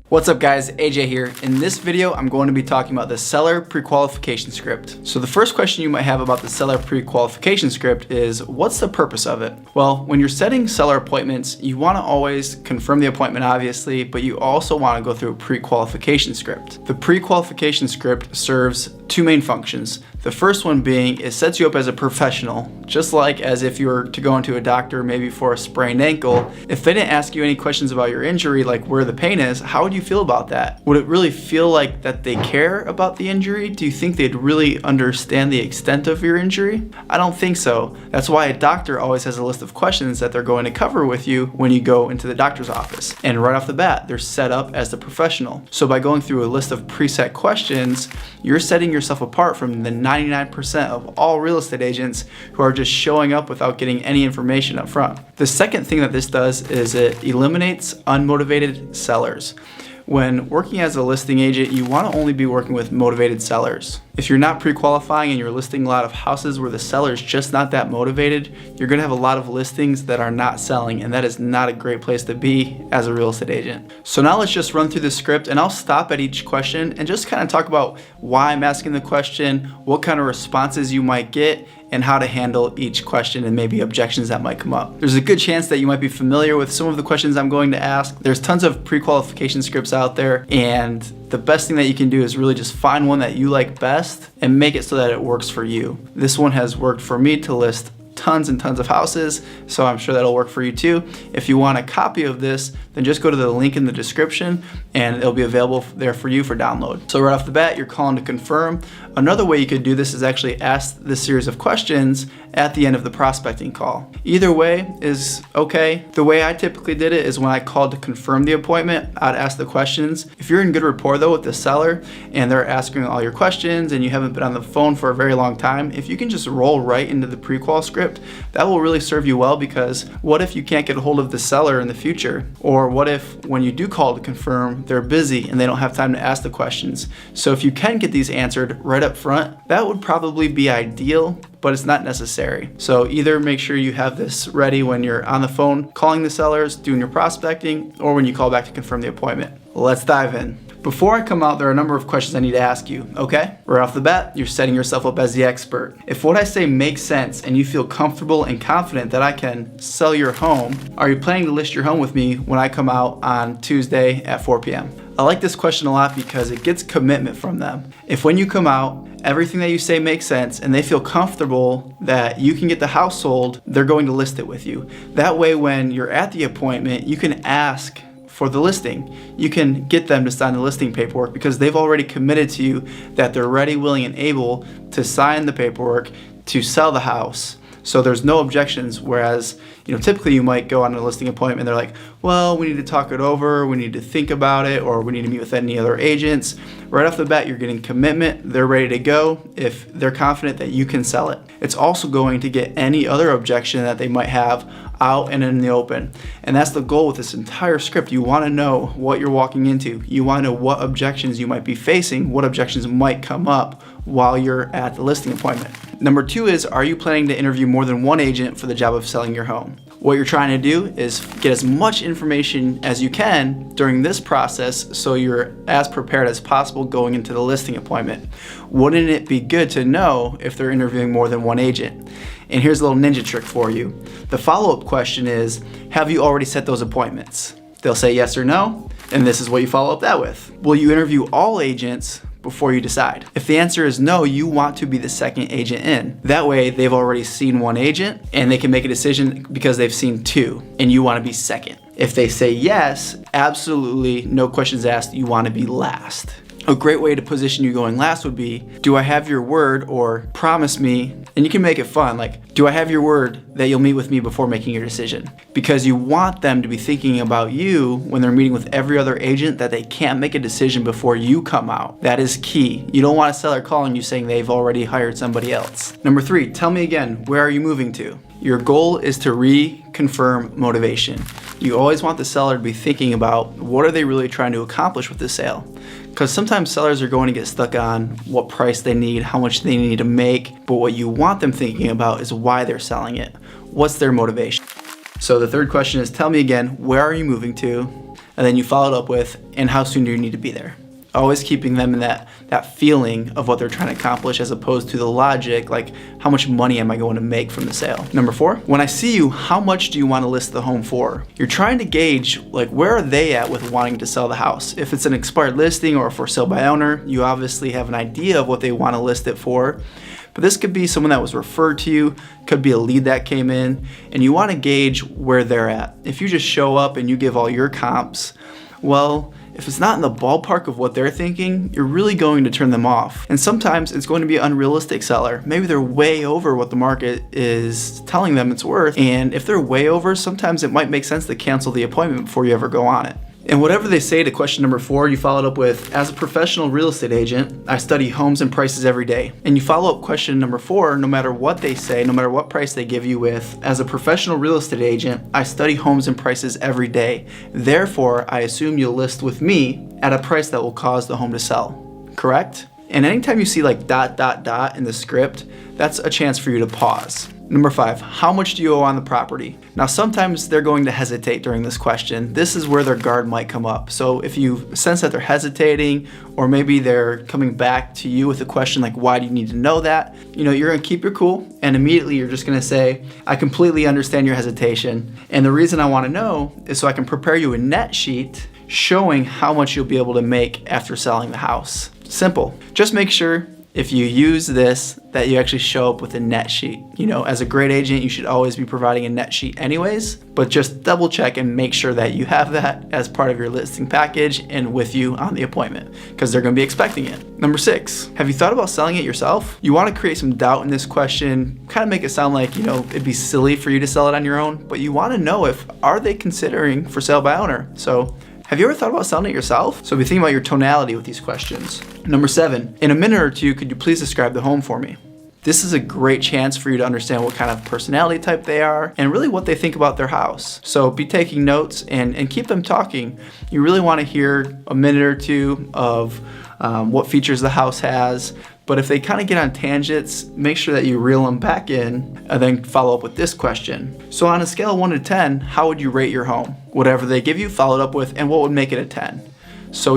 What's up guys, AJ here. In this video, I'm going to be talking about the seller pre-qualification script. So the first question you might have about the seller pre-qualification script is, what's the purpose of it? Well, when you're setting seller appointments, you want to always confirm the appointment obviously, but you also want to go through a pre-qualification script. The pre-qualification script serves two main functions. The first one being, it sets you up as a professional, just like as if you were to go into a doctor maybe for a sprained ankle. If they didn't ask you any questions about your injury, like where the pain is, how would you feel about that? Would it really feel like that they care about the injury? Do you think they'd really understand the extent of your injury? I don't think so. That's why a doctor always has a list of questions that they're going to cover with you when you go into the doctor's office. And right off the bat, they're set up as the professional. So by going through a list of preset questions, you're setting yourself apart from the 99% of all real estate agents who are just showing up without getting any information up front. The second thing that this does is it eliminates unmotivated sellers. When working as a listing agent, you want to only be working with motivated sellers. If you're not pre-qualifying and you're listing a lot of houses where the seller is just not that motivated, you're going to have a lot of listings that are not selling, and that is not a great place to be as a real estate agent. So now let's just run through the script, and I'll stop at each question and just kind of talk about why I'm asking the question, what kind of responses you might get, and how to handle each question and maybe objections that might come up. There's a good chance that you might be familiar with some of the questions I'm going to ask. There's tons of pre-qualification scripts out there, and the best thing that you can do is really just find one that you like best and make it so that it works for you. This one has worked for me to list tons and tons of houses, so I'm sure that'll work for you too. If you want a copy of this, then just go to the link in the description and it'll be available there for you for download. So right off the bat, you're calling to confirm. Another way you could do this is actually ask this series of questions at the end of the prospecting call. Either way is okay. The way I typically did it is when I called to confirm the appointment, I'd ask the questions. If you're in good rapport though with the seller and they're asking all your questions and you haven't been on the phone for a very long time, if you can just roll right into the pre-qual script, that will really serve you well, because what if you can't get a hold of the seller in the future? Or what if when you do call to confirm, they're busy and they don't have time to ask the questions? So if you can get these answered right up front, that would probably be ideal, but it's not necessary. So either make sure you have this ready when you're on the phone calling the sellers, doing your prospecting, or when you call back to confirm the appointment. Let's dive in. Before I come out, there are a number of questions I need to ask you, okay? Right off the bat, you're setting yourself up as the expert. If what I say makes sense and you feel comfortable and confident that I can sell your home, are you planning to list your home with me when I come out on Tuesday at 4 p.m.? I like this question a lot because it gets commitment from them. If when you come out, everything that you say makes sense and they feel comfortable that you can get the house sold, they're going to list it with you. That way, when you're at the appointment, you can ask for the listing. You can get them to sign the listing paperwork because they've already committed to you that they're ready, willing, and able to sign the paperwork to sell the house. So there's no objections, whereas typically you might go on a listing appointment and they're like, well, we need to talk it over, we need to think about it, or we need to meet with any other agents. Right off the bat, you're getting commitment, they're ready to go if they're confident that you can sell it. It's also going to get any other objection that they might have out and in the open. And that's the goal with this entire script. You want to know what you're walking into. You want to know what objections you might be facing, what objections might come up while you're at the listing appointment. Number two is, are you planning to interview more than one agent for the job of selling your home? What you're trying to do is get as much information as you can during this process so you're as prepared as possible going into the listing appointment. Wouldn't it be good to know if they're interviewing more than one agent? And here's a little ninja trick for you. The follow-up question is, have you already set those appointments? They'll say yes or no, and this is what you follow up that with. Will you interview all agents before you decide? If the answer is no, you want to be the second agent in. That way they've already seen one agent and they can make a decision because they've seen two, and you want to be second. If they say yes, absolutely no questions asked, you want to be last. A great way to position you going last would be, do I have your word, or promise me, and you can make it fun, like, do I have your word that you'll meet with me before making your decision? Because you want them to be thinking about you when they're meeting with every other agent, that they can't make a decision before you come out. That is key. You don't want a seller calling you saying they've already hired somebody else. Number three, tell me again, where are you moving to? Your goal is to reconfirm motivation. You always want the seller to be thinking about, what are they really trying to accomplish with the sale? Because sometimes sellers are going to get stuck on what price they need, how much they need to make, but what you want them thinking about is why they're selling it. What's their motivation? So the third question is, tell me again, where are you moving to? And then you follow it up with, and how soon do you need to be there? Always keeping them in that feeling of what they're trying to accomplish as opposed to the logic, like how much money am I going to make from the sale? Number 4, when I see you, how much do you want to list the home for? You're trying to gauge like where are they at with wanting to sell the house. If it's an expired listing or for sale by owner, you obviously have an idea of what they want to list it for. But this could be someone that was referred to you, could be a lead that came in, and you want to gauge where they're at. If you just show up and you give all your comps, well, if it's not in the ballpark of what they're thinking, you're really going to turn them off. And sometimes it's going to be an unrealistic seller. Maybe they're way over what the market is telling them it's worth. And if they're way over, sometimes it might make sense to cancel the appointment before you ever go on it. And whatever they say to question number 4, you follow it up with, as a professional real estate agent, I study homes and prices every day. And you follow up question number 4, no matter what they say, no matter what price they give you with, as a professional real estate agent, I study homes and prices every day. Therefore, I assume you'll list with me at a price that will cause the home to sell. Correct? And anytime you see like ... in the script, that's a chance for you to pause. Number 5, how much do you owe on the property? Now, sometimes they're going to hesitate during this question. This is where their guard might come up. So if you sense that they're hesitating, or maybe they're coming back to you with a question like, why do you need to know that? You're gonna keep your cool, and immediately you're just gonna say, I completely understand your hesitation. And the reason I wanna know is so I can prepare you a net sheet showing how much you'll be able to make after selling the house. Simple. Just make sure if you use this, that you actually show up with a net sheet. As a great agent, you should always be providing a net sheet anyways, but just double check and make sure that you have that as part of your listing package and with you on the appointment, because they're gonna be expecting it. Number 6, have you thought about selling it yourself? You wanna create some doubt in this question, kind of make it sound like, it'd be silly for you to sell it on your own, but you wanna know are they considering for sale by owner? So, have you ever thought about selling it yourself? So be thinking about your tonality with these questions. Number 7, in a minute or two, could you please describe the home for me? This is a great chance for you to understand what kind of personality type they are and really what they think about their house. So be taking notes and keep them talking. You really want to hear a minute or two of what features the house has. But if they kind of get on tangents, make sure that you reel them back in and then follow up with this question. So on a scale of 1 to 10, how would you rate your home? Whatever they give you, follow it up with, and what would make it a 10? So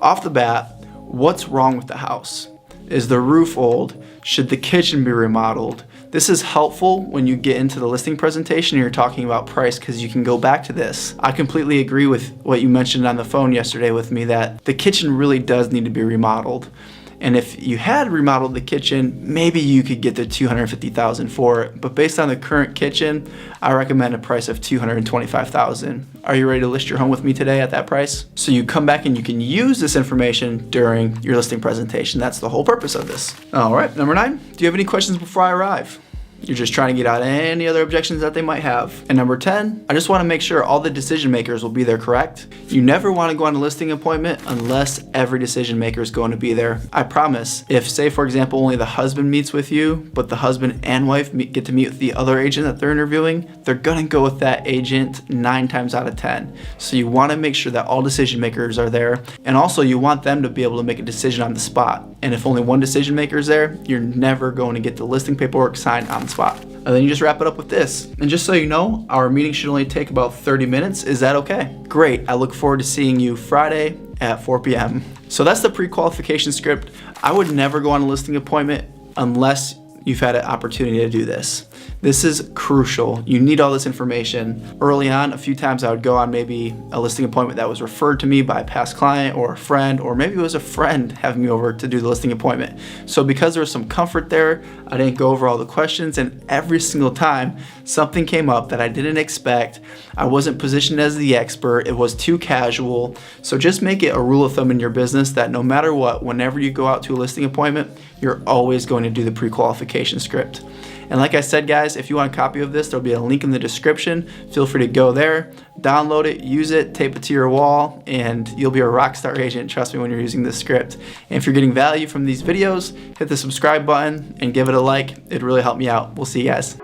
off the bat, what's wrong with the house? Is the roof old? Should the kitchen be remodeled? This is helpful when you get into the listing presentation and you're talking about price, because you can go back to this. I completely agree with what you mentioned on the phone yesterday with me, that the kitchen really does need to be remodeled. And if you had remodeled the kitchen, maybe you could get the $250,000 for it. But based on the current kitchen, I recommend a price of $225,000. Are you ready to list your home with me today at that price? So you come back and you can use this information during your listing presentation. That's the whole purpose of this. All right, number 9, do you have any questions before I arrive? You're just trying to get out any other objections that they might have. And number 10, I just want to make sure all the decision makers will be there, correct? You never want to go on a listing appointment unless every decision maker is going to be there. I promise, if say for example only the husband meets with you, but the husband and wife get to meet with the other agent that they're interviewing, they're gonna go with that agent 9 times out of 10. So you want to make sure that all decision makers are there, and also you want them to be able to make a decision on the spot. And if only one decision maker is there, you're never going to get the listing paperwork signed on the spot. And then you just wrap it up with this. And just so you know, our meeting should only take about 30 minutes. Is that okay? Great. I look forward to seeing you Friday at 4 p.m. So that's the pre-qualification script. I would never go on a listing appointment unless you've had an opportunity to do this. This is crucial. You need all this information. Early on, a few times I would go on maybe a listing appointment that was referred to me by a past client or a friend, or maybe it was a friend having me over to do the listing appointment. So because there was some comfort there, I didn't go over all the questions, and every single time something came up that I didn't expect. I wasn't positioned as the expert. It was too casual. So just make it a rule of thumb in your business that no matter what, whenever you go out to a listing appointment, you're always going to do the pre-qualification script. And like I said, guys, if you want a copy of this, there'll be a link in the description. Feel free to go there, download it, use it, tape it to your wall, and you'll be a rock star agent, trust me, when you're using this script. And if you're getting value from these videos, hit the subscribe button and give it a like. It'd really help me out. We'll see you guys.